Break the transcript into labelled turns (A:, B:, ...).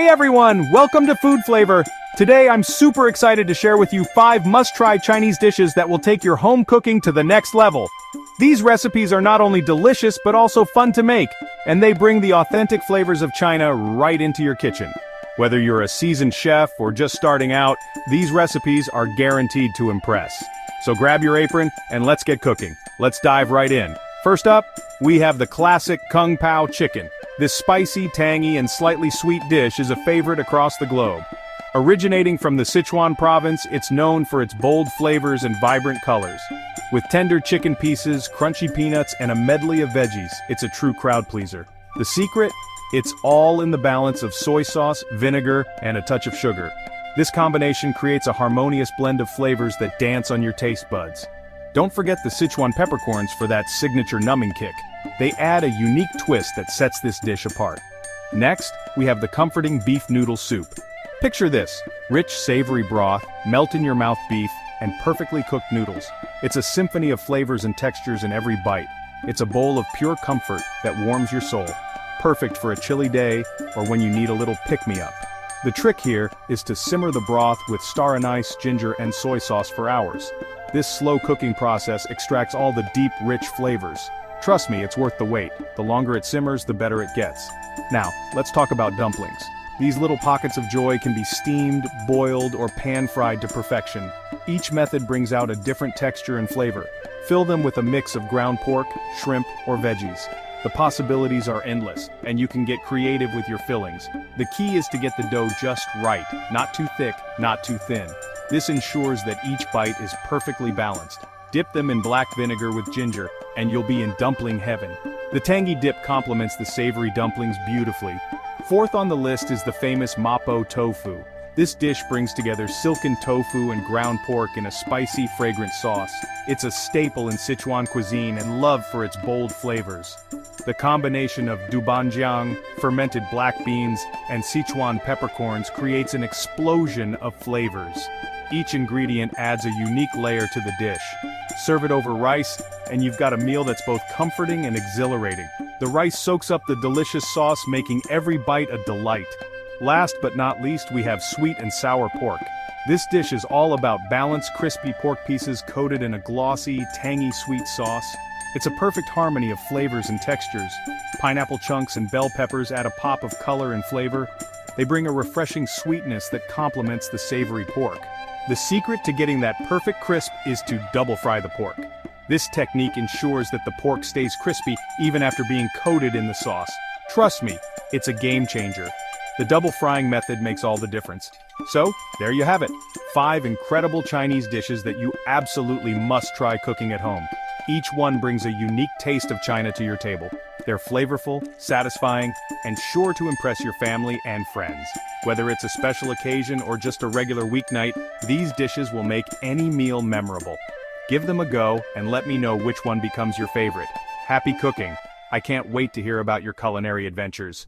A: Hey everyone, welcome to Food Flavor. Today I'm super excited to share with you 5 must-try Chinese dishes that will take your home cooking to the next level. These recipes are not only delicious but also fun to make, and they bring the authentic flavors of China right into your kitchen. Whether you're a seasoned chef or just starting out, these recipes are guaranteed to impress. So grab your apron and let's get cooking. Let's dive right in. First up, we have the classic Kung Pao Chicken. This spicy, tangy, and slightly sweet dish is a favorite across the globe. Originating from the Sichuan province, it's known for its bold flavors and vibrant colors. With tender chicken pieces, crunchy peanuts, and a medley of veggies, it's a true crowd pleaser. The secret? It's all in the balance of soy sauce, vinegar, and a touch of sugar. This combination creates a harmonious blend of flavors that dance on your taste buds. Don't forget the Sichuan peppercorns for that signature numbing kick. They add a unique twist that sets this dish apart. Next, we have the comforting beef noodle soup. Picture this: rich, savory broth, melt-in-your-mouth beef, and perfectly cooked noodles. It's a symphony of flavors and textures in every bite. It's a bowl of pure comfort that warms your soul. Perfect for a chilly day or when you need a little pick-me-up. The trick here is to simmer the broth with star anise, ginger, and soy sauce for hours. This slow cooking process extracts all the deep, rich flavors. Trust me, it's worth the wait. The longer it simmers, the better it gets. Now, let's talk about dumplings. These little pockets of joy can be steamed, boiled, or pan-fried to perfection. Each method brings out a different texture and flavor. Fill them with a mix of ground pork, shrimp, or veggies. The possibilities are endless, and you can get creative with your fillings. The key is to get the dough just right, not too thick, not too thin. This ensures that each bite is perfectly balanced. Dip them in black vinegar with ginger, and you'll be in dumpling heaven. The tangy dip complements the savory dumplings beautifully. Fourth on the list is the famous mapo tofu. This dish brings together silken tofu and ground pork in a spicy, fragrant sauce. It's a staple in Sichuan cuisine and loved for its bold flavors. The combination of doubanjiang, fermented black beans, and Sichuan peppercorns creates an explosion of flavors. Each ingredient adds a unique layer to the dish. Serve it over rice, and you've got a meal that's both comforting and exhilarating. The rice soaks up the delicious sauce, making every bite a delight. Last but not least, we have sweet and sour pork. This dish is all about balanced, crispy pork pieces coated in a glossy, tangy sweet sauce. It's a perfect harmony of flavors and textures. Pineapple chunks and bell peppers add a pop of color and flavor. They bring a refreshing sweetness that complements the savory pork. The secret to getting that perfect crisp is to double fry the pork. This technique ensures that the pork stays crispy even after being coated in the sauce. Trust me, it's a game changer. The double frying method makes all the difference. So, there you have it. 5 incredible Chinese dishes that you absolutely must try cooking at home. Each one brings a unique taste of China to your table. They're flavorful, satisfying, and sure to impress your family and friends. Whether it's a special occasion or just a regular weeknight, these dishes will make any meal memorable. Give them a go and let me know which one becomes your favorite. Happy cooking! I can't wait to hear about your culinary adventures.